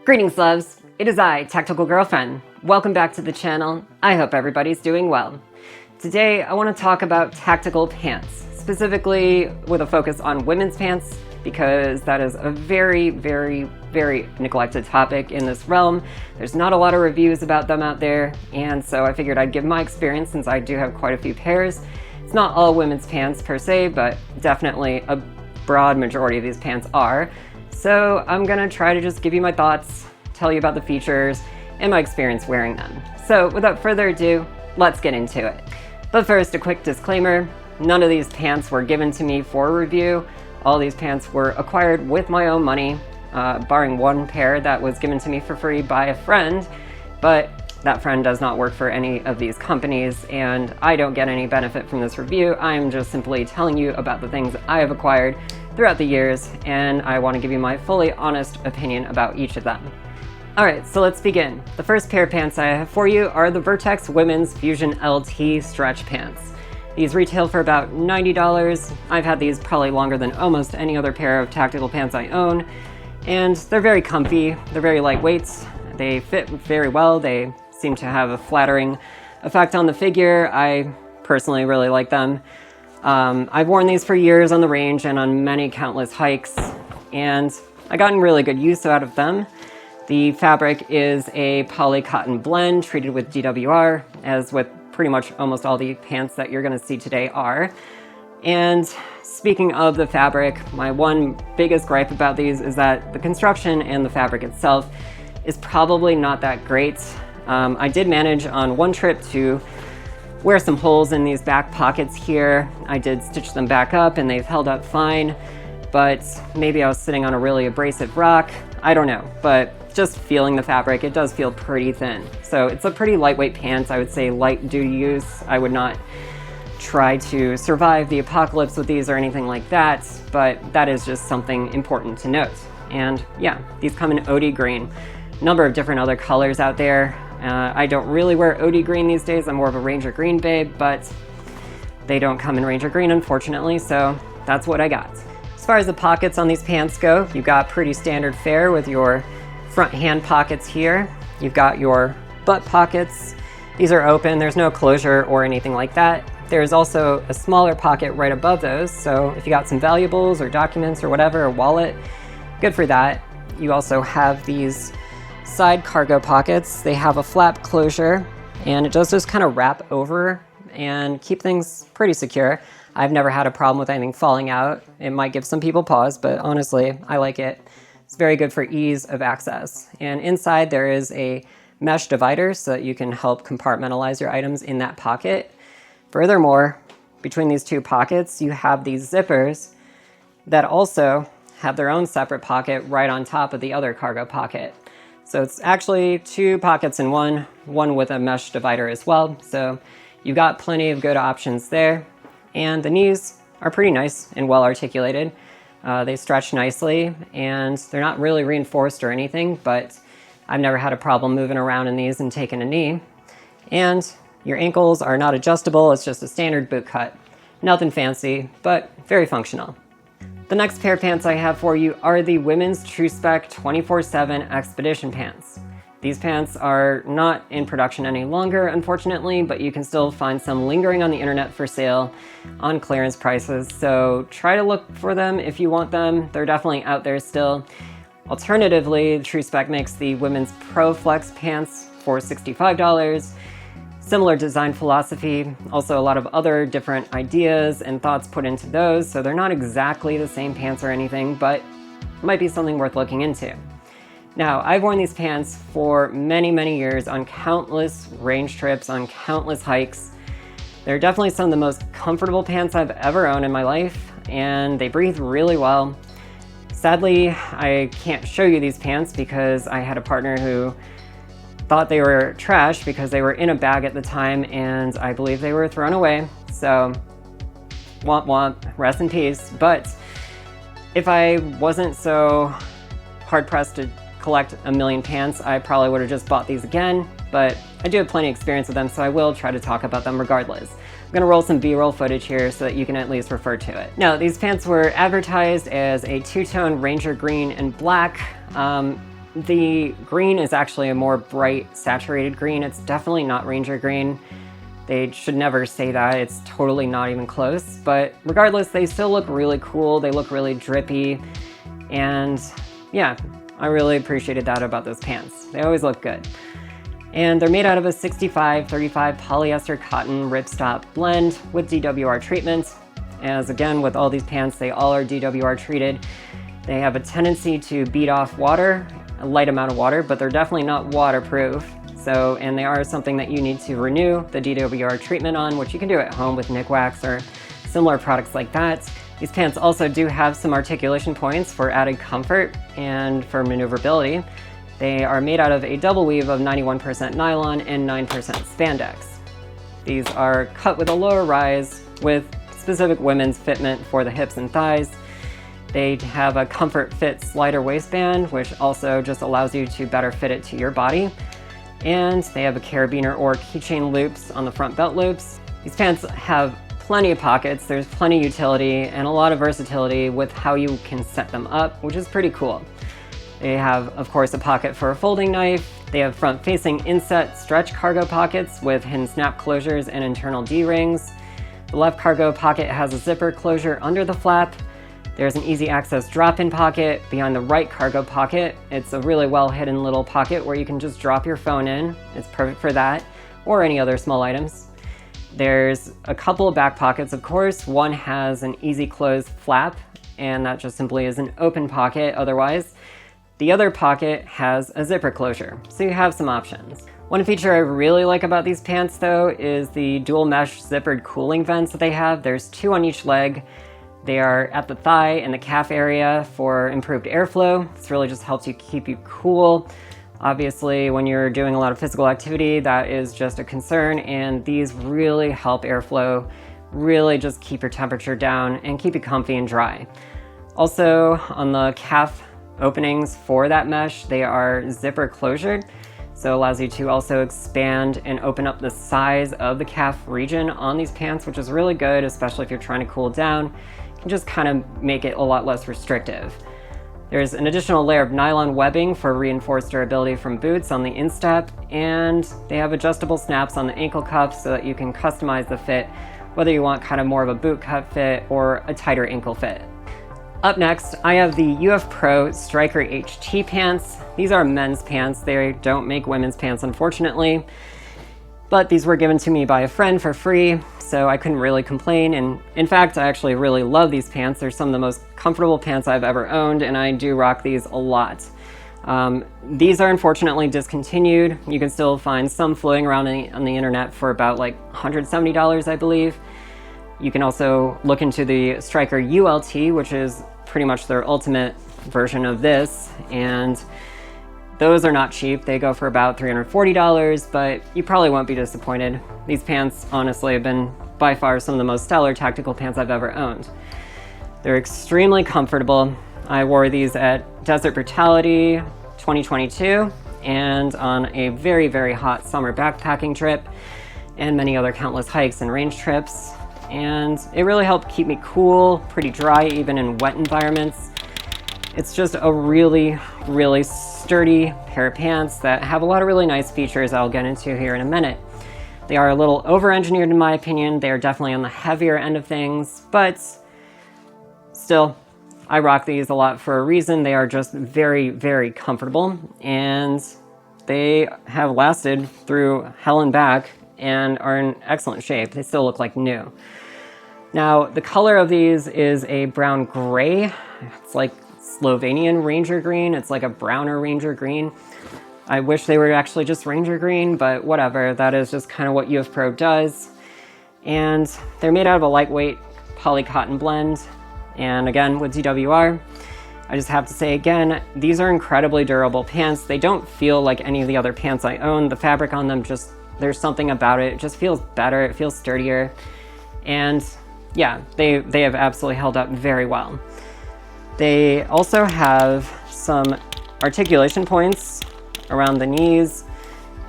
Greetings, loves. It is I, Tactical Girlfriend. Welcome back to the channel. I hope everybody's doing well. Today, I want to talk about tactical pants, specifically with a focus on women's pants, because that is a very neglected topic in this realm. There's not a lot of reviews about them out there, and so I figured I'd give my experience since I do have quite a few pairs. It's not all women's pants per se, but definitely a broad majority of these pants are. So I'm gonna try to just give you my thoughts, tell you about the features, and my experience wearing them. So without further ado, let's get into it. But first, a quick disclaimer. None of these pants were given to me for review. All these pants were acquired with my own money, barring one pair that was given to me for free by a friend, but that friend does not work for any of these companies, and I don't get any benefit from this review. I'm just simply telling you about the things I have acquired throughout the years, and I want to give you my fully honest opinion about each of them. Alright, so let's begin. The first pair of pants I have for you are the Vertx Women's Fusion LT Stretch Pants. These retail for about $90. I've had these probably longer than almost any other pair of tactical pants I own, and they're very comfy, they're very lightweight, they fit very well, they seem to have a flattering effect on the figure. I personally really like them. I've worn these for years on the range and on many countless hikes, and I've gotten really good use out of them. The fabric is a poly cotton blend treated with DWR, as with pretty much almost all the pants that you're gonna see today are. And speaking of the fabric, my one biggest gripe about these is that the construction and the fabric itself is probably not that great. I did manage on one trip to wear some holes in these back pockets here. I did stitch them back up and they've held up fine, but maybe I was sitting on a really abrasive rock. I don't know, but just feeling the fabric, it does feel pretty thin. So it's a pretty lightweight pant. I would say light duty use. I would not try to survive the apocalypse with these or anything like that, but that is just something important to note. And yeah, these come in OD green. A number of different other colors out there. I don't really wear OD green these days. I'm more of a Ranger green babe, but they don't come in Ranger green, unfortunately, so that's what I got. As far as the pockets on these pants go, you've got pretty standard fare with your front hand pockets here. You've got your butt pockets. These are open, there's no closure or anything like that. There's also a smaller pocket right above those, so if you got some valuables or documents or whatever, a wallet, good for that. You also have these side cargo pockets. They have a flap closure, and it does just kind of wrap over and keep things pretty secure. I've never had a problem with anything falling out. It might give some people pause, but honestly, I like it. It's very good for ease of access. And inside there is a mesh divider so that you can help compartmentalize your items in that pocket. Furthermore, between these two pockets, you have these zippers that also have their own separate pocket right on top of the other cargo pocket. So it's actually two pockets in one with a mesh divider as well. So you've got plenty of good options there. And the knees are pretty nice and well articulated. They stretch nicely and they're not really reinforced or anything, but I've never had a problem moving around in these and taking a knee. And your ankles are not adjustable, it's just a standard boot cut. Nothing fancy, but very functional. The next pair of pants I have for you are the women's Tru-Spec 24/7 Xpedition pants. These pants are not in production any longer, unfortunately, but you can still find some lingering on the internet for sale on clearance prices, so try to look for them if you want them. They're definitely out there still. Alternatively, Tru-Spec makes the women's Pro Flex pants for $65. Similar design philosophy, also a lot of other different ideas and thoughts put into those, so they're not exactly the same pants or anything, but might be something worth looking into. Now, I've worn these pants for many years on countless range trips, on countless hikes. They're definitely some of the most comfortable pants I've ever owned in my life, and they breathe really well. Sadly, I can't show you these pants because I had a partner who thought they were trash because they were in a bag at the time, and I believe they were thrown away. So, womp womp, rest in peace. But if I wasn't so hard-pressed to collect a million pants, I probably would have just bought these again, but I do have plenty of experience with them, so I will try to talk about them regardless. I'm gonna roll some B-roll footage here so that you can at least refer to it. Now, these pants were advertised as a two-tone Ranger green and black. The green is actually a more bright, saturated green. It's definitely not Ranger green. They should never say that. It's totally not even close. But regardless, they still look really cool. They look really drippy. And yeah, I really appreciated that about those pants. They always look good. And they're made out of a 65-35 polyester cotton ripstop blend with DWR treatment. As again, with all these pants, they all are DWR treated. They have a tendency to beat off water, a light amount of water, but they're definitely not waterproof. So, and they are something that you need to renew the DWR treatment on, which you can do at home with Nick Wax or similar products like that. These pants also do have some articulation points for added comfort and for maneuverability. They are made out of a double weave of 91% nylon and 9% spandex. These are cut with a lower rise with specific women's fitment for the hips and thighs. They have a comfort fit slider waistband, which also just allows you to better fit it to your body. And they have a carabiner or keychain loops on the front belt loops. These pants have plenty of pockets, there's plenty of utility and a lot of versatility with how you can set them up, which is pretty cool. They have, of course, a pocket for a folding knife. They have front-facing inset stretch cargo pockets with hidden snap closures and internal D-rings. The left cargo pocket has a zipper closure under the flap. There's an easy access drop-in pocket behind the right cargo pocket. It's a really well-hidden little pocket where you can just drop your phone in. It's perfect for that, or any other small items. There's a couple of back pockets, of course. One has an easy close flap, and that just simply is an open pocket otherwise. The other pocket has a zipper closure, so you have some options. One feature I really like about these pants, though, is the dual mesh zippered cooling vents that they have. There's 2 on each leg. They are at the thigh and the calf area for improved airflow. This really just helps you keep you cool. Obviously, when you're doing a lot of physical activity, that is just a concern, and these really help airflow, really just keep your temperature down and keep you comfy and dry. Also, on the calf openings for that mesh, they are zipper closured, so it allows you to also expand and open up the size of the calf region on these pants, which is really good, especially if you're trying to cool down. You can just kind of make it a lot less restrictive. There's an additional layer of nylon webbing for reinforced durability from boots on the instep, and they have adjustable snaps on the ankle cuffs so that you can customize the fit, whether you want kind of more of a boot cut fit or a tighter ankle fit. Up next, I have the UF Pro Striker HT pants. These are men's pants. They don't make women's pants, unfortunately, but these were given to me by a friend for free, so I couldn't really complain. And in fact, I actually really love these pants. They're some of the most comfortable pants I've ever owned, and I do rock these a lot. These are unfortunately discontinued. You can still find some floating around on the internet for about like $170, I believe. You can also look into the Striker ULT, which is pretty much their ultimate version of this, and those are not cheap. They go for about $340, but you probably won't be disappointed. These pants, honestly, have been by far some of the most stellar tactical pants I've ever owned. They're extremely comfortable. I wore these at Desert Brutality 2022 and on a very, very hot summer backpacking trip and many other countless hikes and range trips. And it really helped keep me cool, pretty dry, even in wet environments. It's just a really, really sturdy pair of pants that have a lot of really nice features I'll get into here in a minute. They are a little over-engineered in my opinion. They are definitely on the heavier end of things, but still, I rock these a lot for a reason. They are just very, very comfortable, and they have lasted through hell and back and are in excellent shape. They still look like new. Now, the color of these is a brown gray. It's like Slovenian Ranger green. It's like a browner Ranger green. I wish they were actually just Ranger green, but whatever. That is just kind of what UF Pro does. And they're made out of a lightweight poly cotton blend. And again, with DWR, I just have to say again, these are incredibly durable pants. They don't feel like any of the other pants I own. The fabric on them just, there's something about it. It just feels better. It feels sturdier. And yeah, they have absolutely held up very well. They also have some articulation points around the knees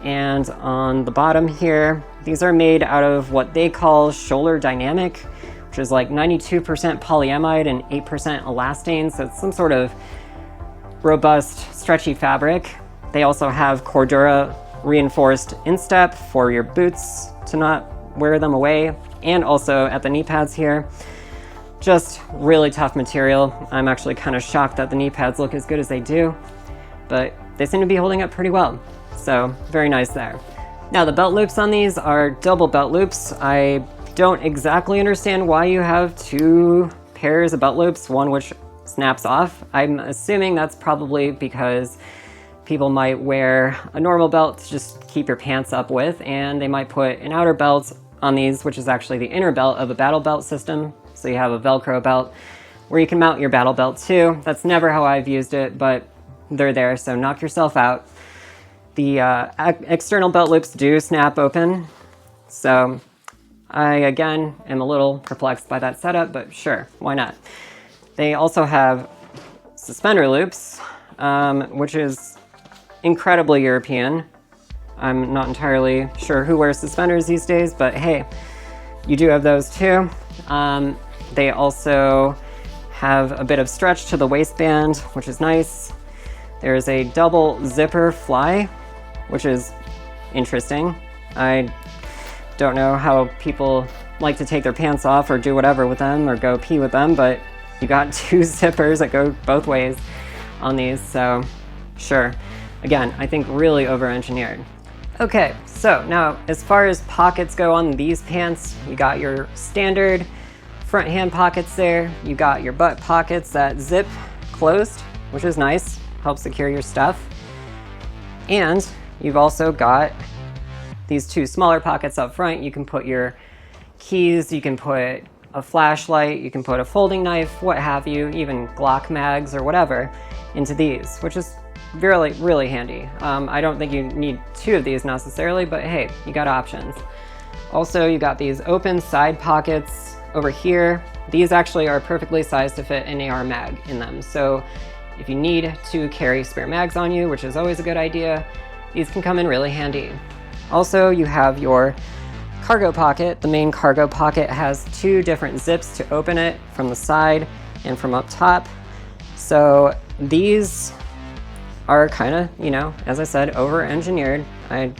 and on the bottom here. These are made out of what they call shoulder dynamic, which is like 92% polyamide and 8% elastane. So it's some sort of robust, stretchy fabric. They also have Cordura reinforced instep for your boots to not wear them away, and also at the knee pads here. Just really tough material. I'm actually kind of shocked that the knee pads look as good as they do, but they seem to be holding up pretty well. So very nice there. Now the belt loops on these are double belt loops. I don't exactly understand why you have two pairs of belt loops, one which snaps off. I'm assuming that's probably because people might wear a normal belt to just keep your pants up with, and they might put an outer belt on these, which is actually the inner belt of a battle belt system. So you have a Velcro belt where you can mount your battle belt too. That's never how I've used it, but they're there, so knock yourself out. The external belt loops do snap open, so I, again, am a little perplexed by that setup, but sure, why not? They also have suspender loops, which is incredibly European. I'm not entirely sure who wears suspenders these days, but hey, you do have those too. They also have a bit of stretch to the waistband, which is nice. There's a double zipper fly, which is interesting. I don't know how people like to take their pants off or do whatever with them or go pee with them, but you got two zippers that go both ways on these, so sure. Again, I think really over-engineered. Okay, so now as far as pockets go on these pants, you got your standard front hand pockets there. You got your butt pockets that zip closed, which is nice, helps secure your stuff. And you've also got these two smaller pockets up front. You can put your keys, you can put a flashlight, you can put a folding knife, what have you, even Glock mags or whatever into these, which is really, really handy. I don't think you need two of these necessarily, but hey, you got options. Also, you got these open side pockets over here. These actually are perfectly sized to fit an AR mag in them. So if you need to carry spare mags on you, which is always a good idea, these can come in really handy. Also, you have your cargo pocket. The main cargo pocket has two different zips to open it from the side and from up top. So these are kind of, you know, as I said, over-engineered. I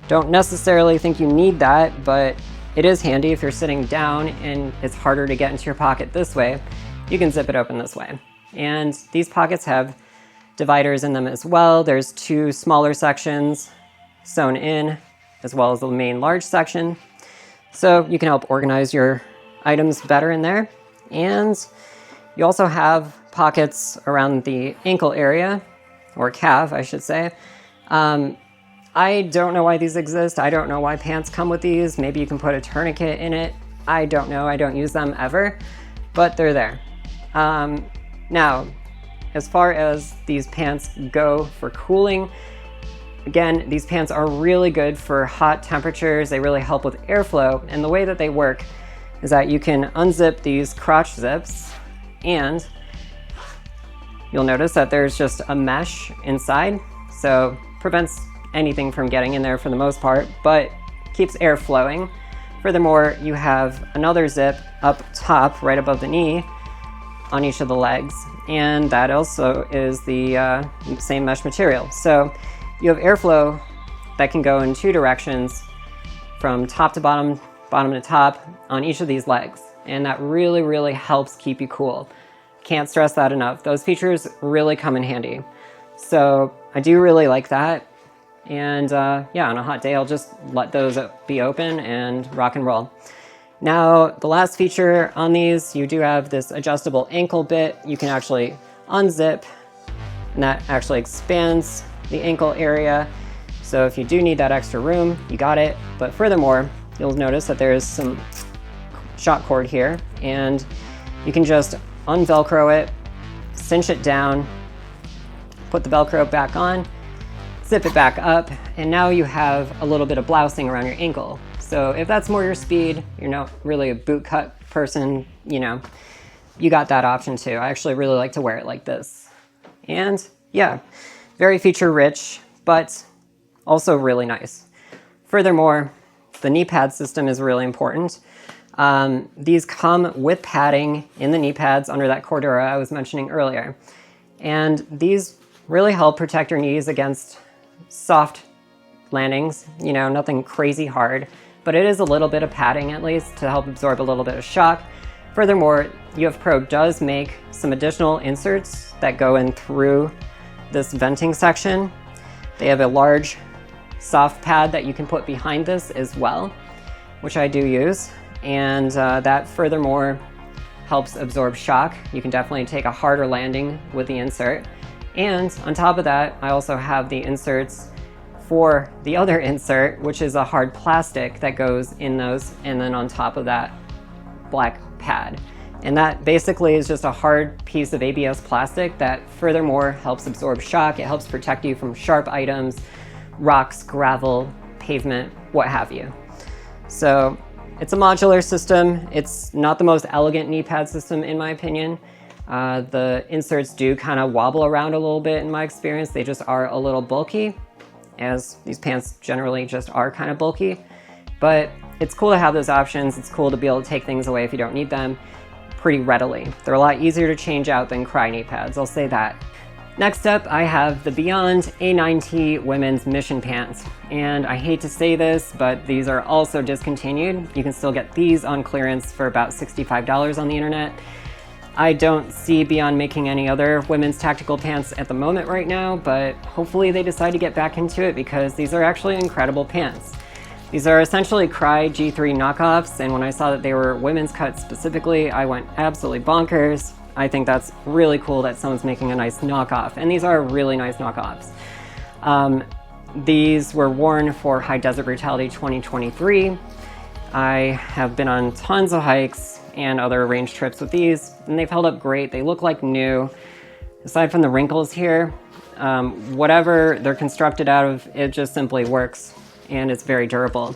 don't necessarily think you need that, but it is handy if you're sitting down and it's harder to get into your pocket this way. You can zip it open this way. And these pockets have dividers in them as well. There's two smaller sections sewn in, as well as the main large section. So you can help organize your items better in there. And you also have pockets around the ankle area, or calf, I should say. I don't know why these exist. I don't know why pants come with these. Maybe you can put a tourniquet in it. I don't know. I don't use them ever, but they're there. Now, as far as these pants go for cooling, again, these pants are really good for hot temperatures. They really help with airflow. And the way that they work is that you can unzip these crotch zips, and you'll notice that there's just a mesh inside. So prevents anything from getting in there for the most part, but keeps air flowing. Furthermore, you have another zip up top, right above the knee, on each of the legs, and that also is the same mesh material. So you have airflow that can go in two directions, from top to bottom, bottom to top, on each of these legs, and that really, really helps keep you cool. Can't stress that enough. Those features really come in handy. So I do really like that. And yeah, on a hot day, I'll just let those be open and rock and roll. Now, the last feature on these, you do have this adjustable ankle bit. You can actually unzip, and that actually expands the ankle area. So if you do need that extra room, you got it. But furthermore, you'll notice that there is some shock cord here, and you can just unvelcro it, cinch it down, put the Velcro back on, zip it back up, and now you have a little bit of blousing around your ankle. So if that's more your speed, you're not really a boot cut person, you know, you got that option too. I actually really like to wear it like this. And yeah, very feature rich, but also really nice. Furthermore, the knee pad system is really important. These come with padding in the knee pads under that Cordura I was mentioning earlier. And these really help protect your knees against soft landings, you know, nothing crazy hard, but it is a little bit of padding at least to help absorb a little bit of shock. Furthermore, UF Pro does make some additional inserts that go in through this venting section. They have a large soft pad that you can put behind this as well, which I do use, and that furthermore helps absorb shock. You can definitely take a harder landing with the insert. And on top of that, I also have the inserts for the other insert, which is a hard plastic that goes in those, and then on top of that, black pad. And that basically is just a hard piece of ABS plastic that furthermore helps absorb shock. It helps protect you from sharp items, rocks, gravel, pavement, what have you. So it's a modular system. It's not the most elegant knee pad system in my opinion. The inserts do kind of wobble around a little bit in my experience. They just are a little bulky, as these pants generally just are kind of bulky. But it's cool to have those options. It's cool to be able to take things away if you don't need them pretty readily. They're a lot easier to change out than Crye knee pads, I'll say that. Next up, I have the Beyond A9T women's mission pants. And I hate to say this, but these are also discontinued. You can still get these on clearance for about $65 on the internet. I don't see Beyond making any other women's tactical pants at the moment right now, but hopefully they decide to get back into it because these are actually incredible pants. These are essentially Crye G3 knockoffs, and when I saw that they were women's cuts specifically, I went absolutely bonkers. I think that's really cool that someone's making a nice knockoff, and these are really nice knockoffs. These were worn for High Desert Brutality 2023. I have been on tons of hikes and other range trips with these, and they've held up great. They look like new. Aside from the wrinkles here, whatever they're constructed out of, it just simply works, and it's very durable.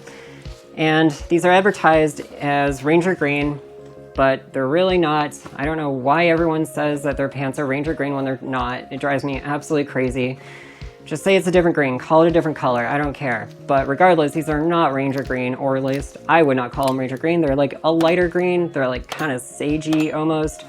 And these are advertised as Ranger Green, but they're really not. I don't know why everyone says that their pants are Ranger Green when they're not. It drives me absolutely crazy. Just say it's a different green, call it a different color, I don't care. But regardless, these are not Ranger Green, or at least I would not call them Ranger Green. They're like a lighter green, they're like kind of sagey almost.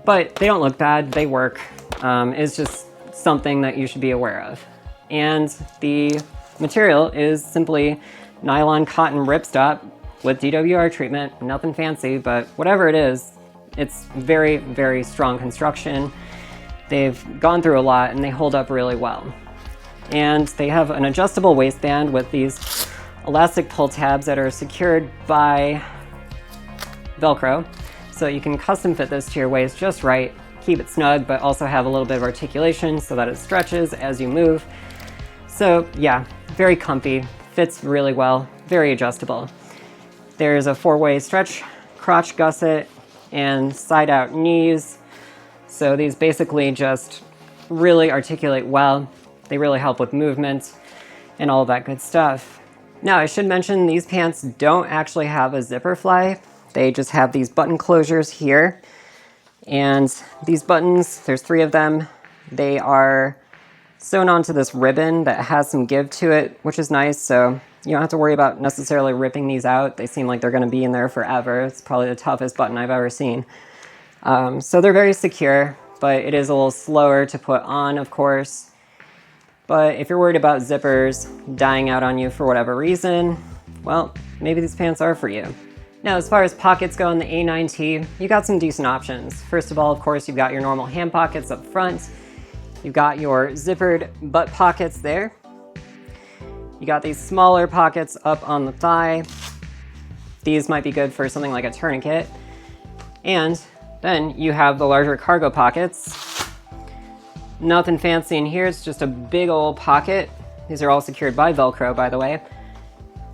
But they don't look bad, they work. It's just something that you should be aware of. And the material is simply nylon cotton ripstop with DWR treatment, nothing fancy, but whatever it is, it's very, very strong construction. They've gone through a lot and they hold up really well. And they have an adjustable waistband with these elastic pull tabs that are secured by Velcro. So you can custom fit this to your waist just right, keep it snug, but also have a little bit of articulation so that it stretches as you move. So yeah, very comfy, fits really well, very adjustable. There's a 4-way stretch crotch gusset and side out knees. So these basically just really articulate well. They really help with movement and all of that good stuff. Now I should mention these pants don't actually have a zipper fly. They just have these button closures here. And these buttons, there's 3 of them. They are sewn onto this ribbon that has some give to it, which is nice. So you don't have to worry about necessarily ripping these out. They seem like they're gonna be in there forever. It's probably the toughest button I've ever seen. So they're very secure, but it is a little slower to put on, of course. But if you're worried about zippers dying out on you for whatever reason, well, maybe these pants are for you. Now, as far as pockets go in the A9T, you got some decent options. First of all, of course, you've got your normal hand pockets up front. You've got your zippered butt pockets there. You got these smaller pockets up on the thigh. These might be good for something like a tourniquet. And then you have the larger cargo pockets. Nothing fancy in here, it's just a big old pocket. These are all secured by Velcro, by the way.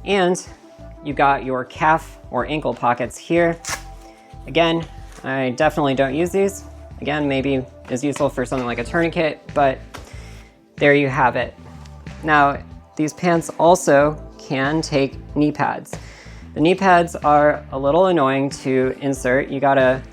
And you've got your calf or ankle pockets here. Again, I definitely don't use these. Again, maybe is useful for something like a tourniquet, but there you have it. Now, these pants also can take knee pads. The knee pads are a little annoying to insert. You gotta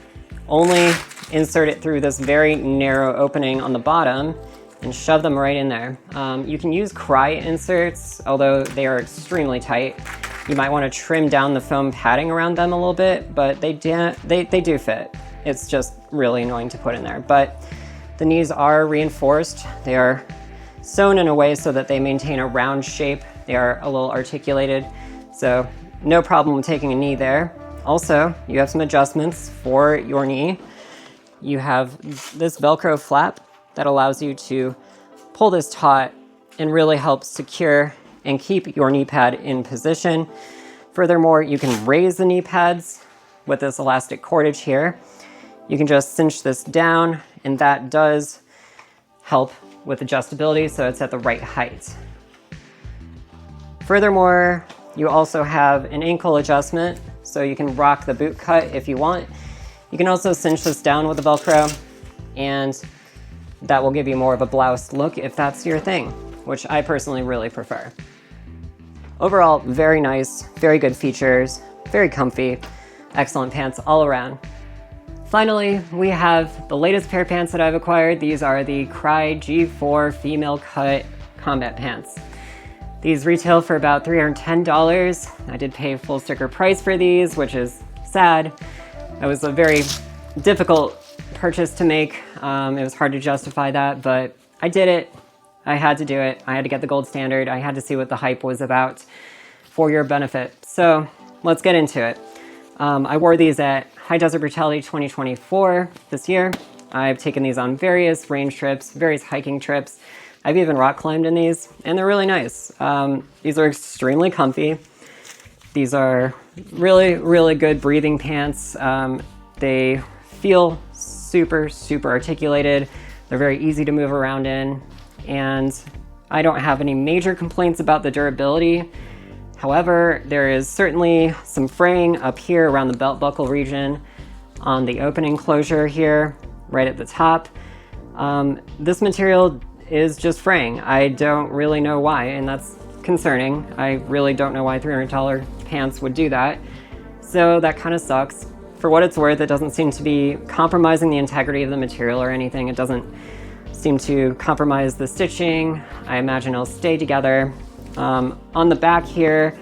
only insert it through this very narrow opening on the bottom and shove them right in there. You can use Crye inserts, although they are extremely tight. You might want to trim down the foam padding around them a little bit, but they do fit. It's just really annoying to put in there. But The knees are reinforced. They are sewn in a way so that they maintain a round shape. They are a little articulated, so no problem with taking a knee there. Also, you have some adjustments for your knee. You have this Velcro flap that allows you to pull this taut and really helps secure and keep your knee pad in position. Furthermore, you can raise the knee pads with this elastic cordage here. You can just cinch this down, and that does help with adjustability, so it's at the right height. Furthermore, you also have an ankle adjustment, so you can rock the boot cut if you want. You can also cinch this down with the Velcro, and that will give you more of a blouse look if that's your thing, which I personally really prefer. Overall, very nice, very good features, very comfy, excellent pants all around. Finally, we have the latest pair of pants that I've acquired. These are the Crye G4 female cut combat pants. These retail for about $310. I did pay full sticker price for these, which is sad. It was a very difficult purchase to make. It was hard to justify that, but I did it. I had to do it. I had to get the gold standard. I had to see what the hype was about for your benefit. So let's get into it. I wore these at High Desert Brutality 2024 this year. I've taken these on various range trips, various hiking trips. I've even rock climbed in these, and they're really nice. These are extremely comfy. These are really, really good breathing pants. They feel super, super articulated. They're very easy to move around in, and I don't have any major complaints about the durability. However, there is certainly some fraying up here around the belt buckle region on the opening closure here, right at the top. This material is just fraying. I don't really know why, and that's concerning. I really don't know why $300 pants would do that. So that kind of sucks. For what it's worth, it doesn't seem to be compromising the integrity of the material or anything. It doesn't seem to compromise the stitching. I imagine it'll stay together. On the back here,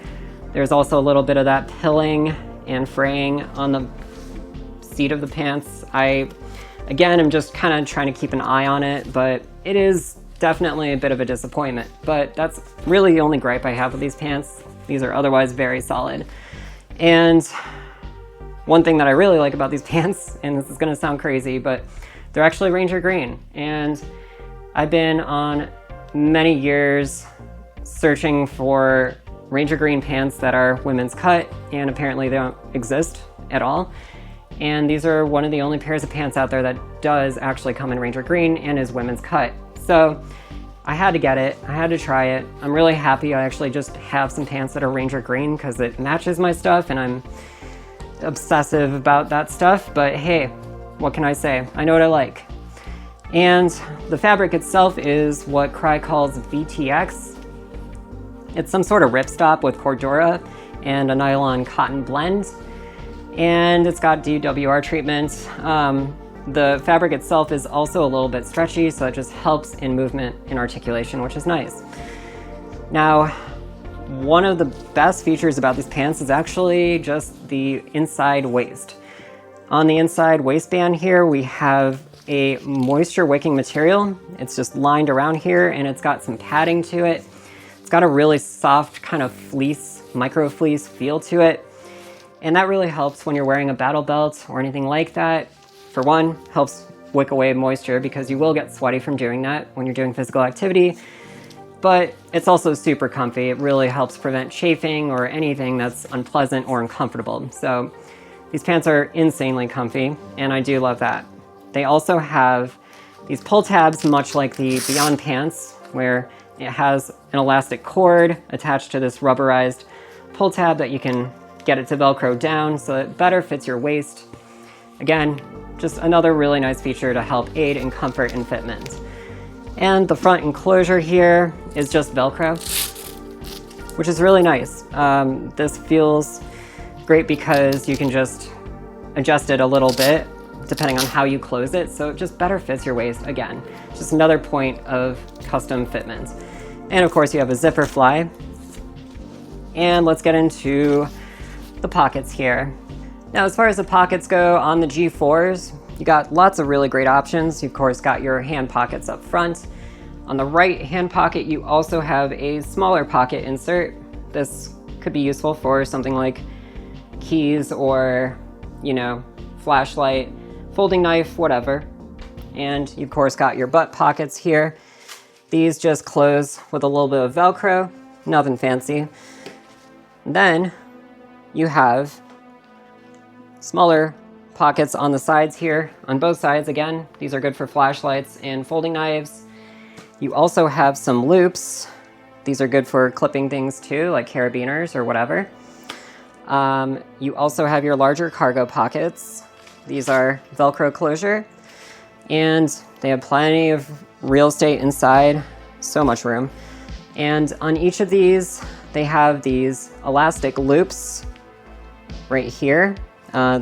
there's also a little bit of that pilling and fraying on the seat of the pants. Again, I'm just kind of trying to keep an eye on it, but it is definitely a bit of a disappointment. But that's really the only gripe I have with these pants. These are otherwise very solid. And one thing that I really like about these pants, and this is gonna sound crazy, but they're actually Ranger green. And I've been on many years searching for Ranger green pants that are women's cut, and apparently they don't exist at all. And these are one of the only pairs of pants out there that does actually come in Ranger green and is women's cut. So I had to get it, I had to try it. I'm really happy I actually just have some pants that are Ranger green because it matches my stuff, and I'm obsessive about that stuff, but hey, what can I say? I know what I like. And the fabric itself is what Crye calls Vertx. It's some sort of ripstop with Cordura and a nylon cotton blend, and it's got DWR treatment. The fabric itself is also a little bit stretchy, so it just helps in movement and articulation, which is nice. Now, one of the best features about these pants is actually just the inside waist. On the inside waistband here, we have a moisture wicking material. It's just lined around here, and it's got some padding to it. It's got a really soft kind of fleece, micro fleece feel to it. And that really helps when you're wearing a battle belt or anything like that. For one, helps wick away moisture because you will get sweaty from doing that when you're doing physical activity. But it's also super comfy. It really helps prevent chafing or anything that's unpleasant or uncomfortable. So these pants are insanely comfy, and I do love that. They also have these pull tabs, much like the Beyond pants, where it has an elastic cord attached to this rubberized pull tab that you can get it to Velcro down so it better fits your waist. Again, just another really nice feature to help aid in comfort and fitment. And the front enclosure here is just Velcro, which is really nice. This feels great because you can just adjust it a little bit depending on how you close it, so it just better fits your waist. Again, just another point of custom fitment. And of course you have a zipper fly. And let's get into the pockets here. Now, as far as the pockets go on the G4s, you got lots of really great options. You of course got your hand pockets up front. On the right hand pocket, you also have a smaller pocket insert. This could be useful for something like keys or, you know, flashlight, folding knife, whatever. And you of course got your butt pockets here. These just close with a little bit of Velcro, nothing fancy. Then you have smaller pockets on the sides here, on both sides. Again, these are good for flashlights and folding knives. You also have some loops. These are good for clipping things too, like carabiners or whatever. You also have your larger cargo pockets. These are Velcro closure, and they have plenty of real estate inside, so much room. And on each of these, they have these elastic loops right here.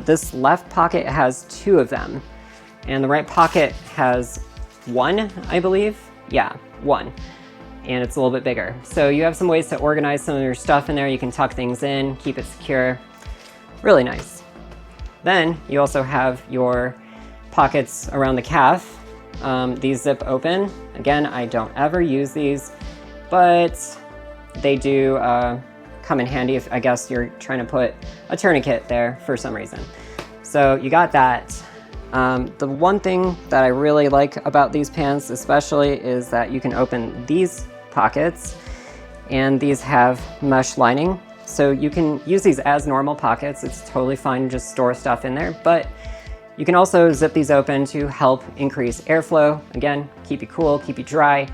This left pocket has 2 of them, and the right pocket has 1, I believe. Yeah, 1, and it's a little bit bigger. So you have some ways to organize some of your stuff in there. You can tuck things in, keep it secure. Really nice. Then you also have your pockets around the calf. These zip open. Again, I don't ever use these, but they do come in handy if, I guess, you're trying to put a tourniquet there for some reason. So you got that. The one thing that I really like about these pants especially is that you can open these pockets, and these have mesh lining. So you can use these as normal pockets. It's totally fine to just store stuff in there, but you can also zip these open to help increase airflow. Again, keep you cool, keep you dry.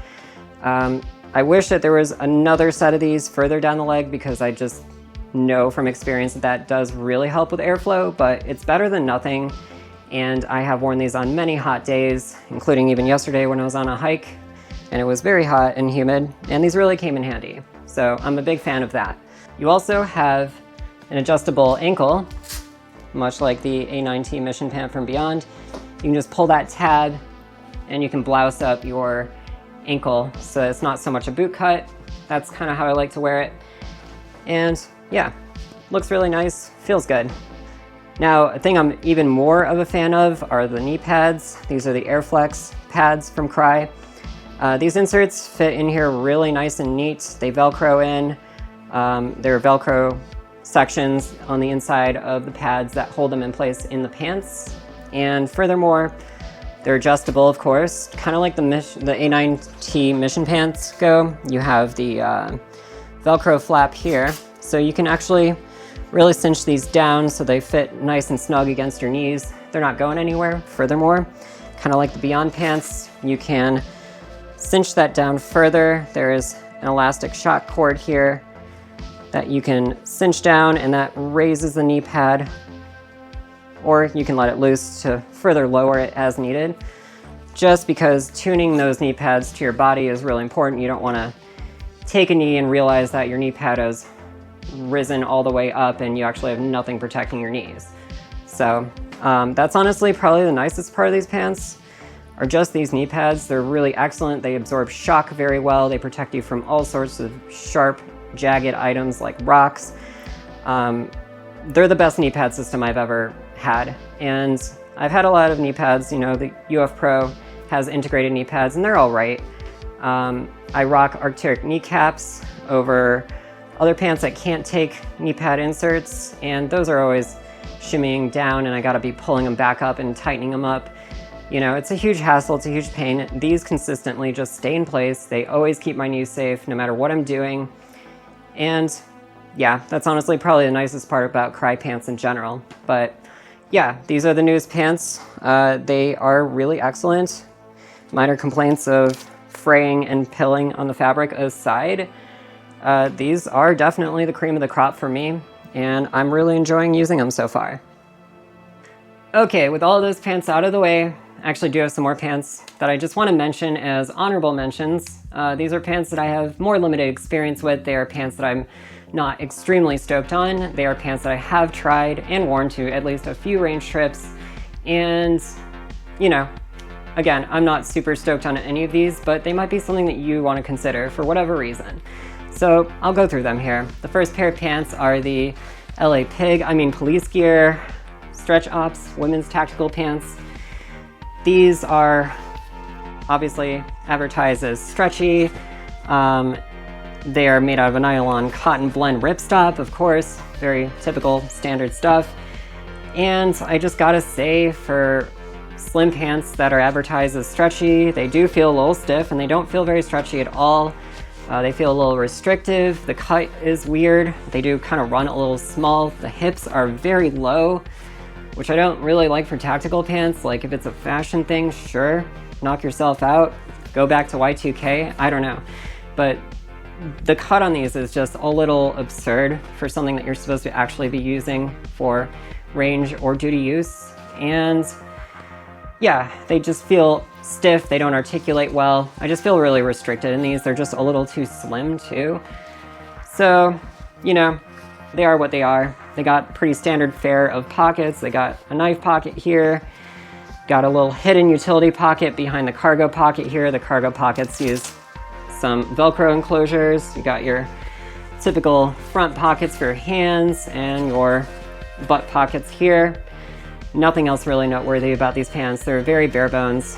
I wish that there was another set of these further down the leg, because I just know from experience that that does really help with airflow, but it's better than nothing. And I have worn these on many hot days, including even yesterday when I was on a hike, and it was very hot and humid, and these really came in handy. So I'm a big fan of that. You also have an adjustable ankle, much like the A9T Mission Pant from Beyond. You can just pull that tab and you can blouse up your ankle so it's not so much a boot cut. That's kind of how I like to wear it. And yeah, looks really nice, feels good. Now, a thing I'm even more of a fan of are the knee pads. These are the Airflex pads from Crye. These inserts fit in here really nice and neat. They Velcro in. There are Velcro sections on the inside of the pads that hold them in place in the pants. And furthermore, they're adjustable, of course, kind of like the A9T Mission Pants go. You have the Velcro flap here, so you can actually really cinch these down so they fit nice and snug against your knees. They're not going anywhere. Furthermore, kind of like the Beyond pants, you can cinch that down further. There is an elastic shock cord here that you can cinch down, and that raises the knee pad, or you can let it loose to further lower it as needed. Just because tuning those knee pads to your body is really important. You don't want to take a knee and realize that your knee pad has risen all the way up and you actually have nothing protecting your knees. So that's honestly probably the nicest part of these pants, are just these knee pads. They're really excellent. They absorb shock very well. They protect you from all sorts of sharp, jagged items like rocks. They're the best knee pad system I've ever had. And I've had a lot of knee pads. You know, the UF Pro has integrated knee pads and they're all right. I rock Arc'teryx kneecaps over other pants that can't take knee pad inserts, and those are always shimmying down and I gotta be pulling them back up and tightening them up. You know, it's a huge hassle, it's a huge pain. These consistently just stay in place. They always keep my knees safe no matter what I'm doing. And yeah, that's honestly probably the nicest part about Crye pants in general. But yeah, these are the newest pants. They are really excellent. Minor complaints of fraying and pilling on the fabric aside, these are definitely the cream of the crop for me, and I'm really enjoying using them so far. Okay, with all of those pants out of the way, I actually do have some more pants that I just want to mention as honorable mentions. These are pants that I have more limited experience with. They are pants that I'm not extremely stoked on. They are pants that I have tried and worn to at least a few range trips, and you know, again, I'm not super stoked on any of these, but they might be something that you want to consider for whatever reason. So I'll go through them here. The first pair of pants are the Police Gear Stretch Ops women's tactical pants. These are obviously advertised as stretchy. They are made out of a nylon cotton blend ripstop, of course, very typical standard stuff. And I just gotta say, for slim pants that are advertised as stretchy, they do feel a little stiff and they don't feel very stretchy at all. They feel a little restrictive. The cut is weird. They do kind of run a little small. The hips are very low, which I don't really like for tactical pants. Like if it's a fashion thing, sure, knock yourself out, go back to Y2K, I don't know. But the cut on these is just a little absurd for something that you're supposed to actually be using for range or duty use. And yeah, they just feel stiff, they don't articulate well. I just feel really restricted in these. They're just a little too slim too. So, you know, they are what they are. They got pretty standard fare of pockets. They got a knife pocket here, got a little hidden utility pocket behind the cargo pocket here. The cargo pockets use some Velcro enclosures. You got your typical front pockets for your hands and your butt pockets here. Nothing else really noteworthy about these pants. They're very bare bones.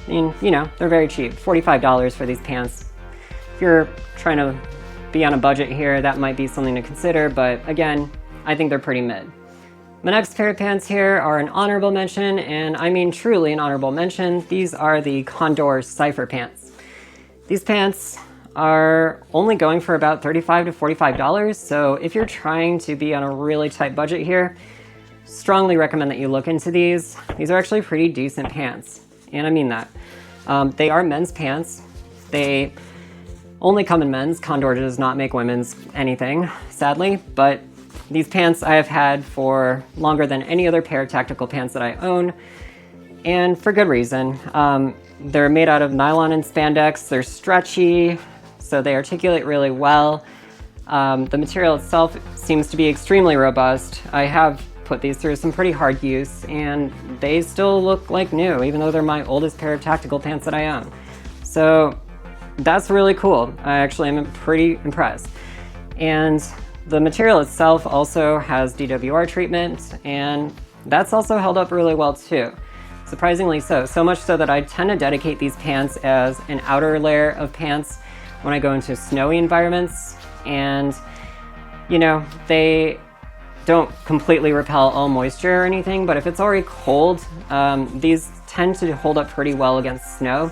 I mean, you know, they're very cheap. $45 for these pants. If you're trying to be on a budget here, that might be something to consider, but again, I think they're pretty mid. My next pair of pants here are an honorable mention, and I mean truly an honorable mention. These are the Condor Cypher pants. These pants are only going for about $35 to $45, so if you're trying to be on a really tight budget here, strongly recommend that you look into these. These are actually pretty decent pants, and I mean that. They are men's pants. They only come in men's. Condor does not make women's anything, sadly, but these pants I have had for longer than any other pair of tactical pants that I own, and for good reason. They're made out of nylon and spandex. They're stretchy, so they articulate really well. The material itself seems to be extremely robust. I have put these through some pretty hard use, and they still look like new, even though they're my oldest pair of tactical pants that I own. So that's really cool. I actually am pretty impressed. And the material itself also has DWR treatment, and that's also held up really well too. Surprisingly so. So much so that I tend to dedicate these pants as an outer layer of pants when I go into snowy environments. And, you know, they don't completely repel all moisture or anything, but if it's already cold, these tend to hold up pretty well against snow.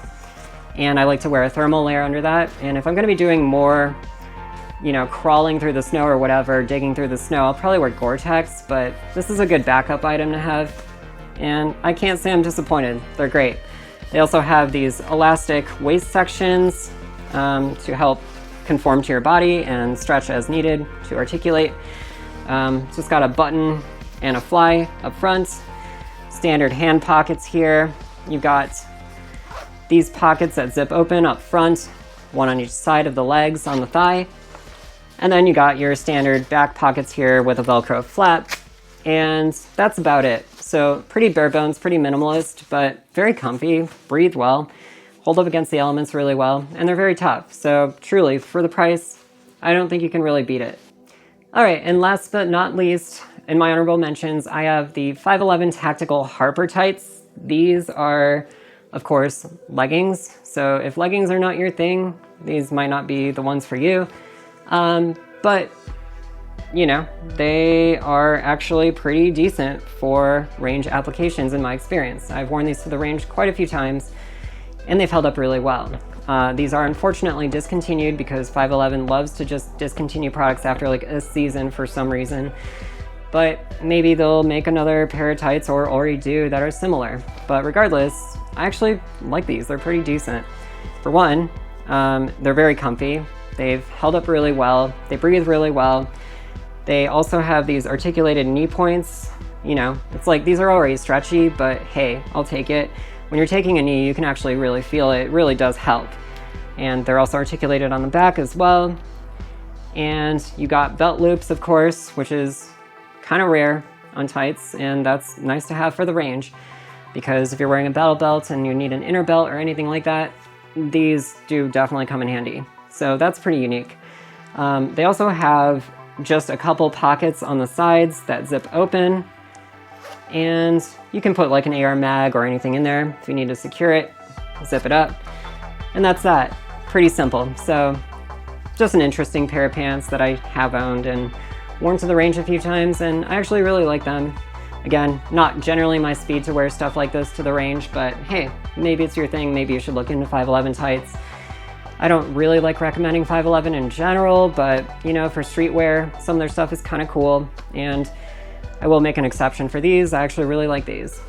And I like to wear a thermal layer under that. And if I'm going to be doing more, you know, crawling through the snow or whatever, digging through the snow, I'll probably wear Gore-Tex, but this is a good backup item to have. And I can't say I'm disappointed. They're great. They also have these elastic waist sections to help conform to your body and stretch as needed to articulate. Just got a button and a fly up front. Standard hand pockets here. You've got these pockets that zip open up front, one on each side of the legs on the thigh. And then you got your standard back pockets here with a Velcro flap. And that's about it. So pretty bare bones, pretty minimalist, but very comfy, breathe well, hold up against the elements really well, and they're very tough. So truly, for the price, I don't think you can really beat it. All right, and last but not least, in my honorable mentions, I have the 511 Tactical Harper Tights. These are, of course, leggings. So if leggings are not your thing, these might not be the ones for you. But you know, they are actually pretty decent for range applications in my experience. I've worn these to the range quite a few times, and they've held up really well. These are unfortunately discontinued because 511 loves to just discontinue products after like a season for some reason. But maybe they'll make another pair of tights or already do that are similar. But regardless, I actually like these. They're pretty decent. For one, they're very comfy. They've held up really well. They breathe really well. They also have these articulated knee points. You know, it's like these are already stretchy, but hey, I'll take it. When you're taking a knee, you can actually really feel it. It really does help. And they're also articulated on the back as well. And you got belt loops, of course, which is kind of rare on tights, and that's nice to have for the range, because if you're wearing a battle belt and you need an inner belt or anything like that, these do definitely come in handy. So that's pretty unique. They also have just a couple pockets on the sides that zip open. and you can put like an AR mag or anything in there if you need to secure it, zip it up, and that's that. Pretty simple. So just an interesting pair of pants that I have owned and worn to the range a few times, and I actually really like them. Again, not generally my speed to wear stuff like this to the range, but hey, maybe it's your thing. Maybe you should look into 511 tights. I don't really like recommending 511 in general, but you know, for streetwear, some of their stuff is kind of cool, and I will make an exception for these. I actually really like these.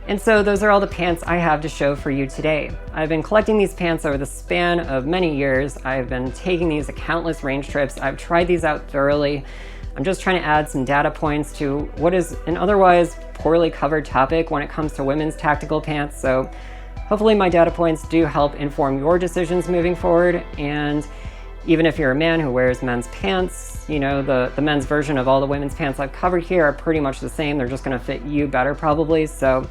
And so those are all the pants I have to show for you today. I've been collecting these pants over the span of many years. I've been taking these to countless range trips. I've tried these out thoroughly. I'm just trying to add some data points to what is an otherwise poorly covered topic when it comes to women's tactical pants. So hopefully my data points do help inform your decisions moving forward. And even if you're a man who wears men's pants, you know, the men's version of all the women's pants I've covered here are pretty much the same. They're just gonna fit you better probably. So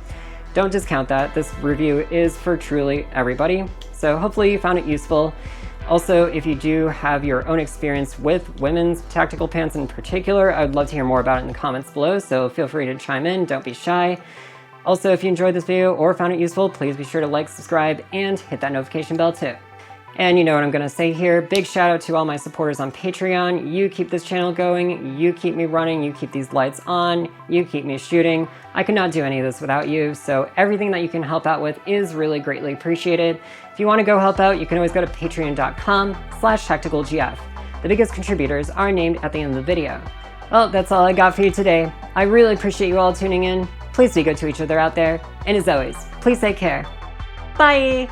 don't discount that. This review is for truly everybody. So hopefully you found it useful. Also, if you do have your own experience with women's tactical pants in particular, I would love to hear more about it in the comments below, so feel free to chime in, don't be shy. Also, if you enjoyed this video or found it useful, please be sure to like, subscribe, and hit that notification bell too. And you know what I'm gonna say here, big shout out to all my supporters on Patreon. You keep this channel going, you keep me running, you keep these lights on, you keep me shooting. I could not do any of this without you, so everything that you can help out with is really greatly appreciated. If you wanna go help out, you can always go to patreon.com/tacticalgf. The biggest contributors are named at the end of the video. Well, that's all I got for you today. I really appreciate you all tuning in. Please be good to each other out there, and as always, please take care. Bye!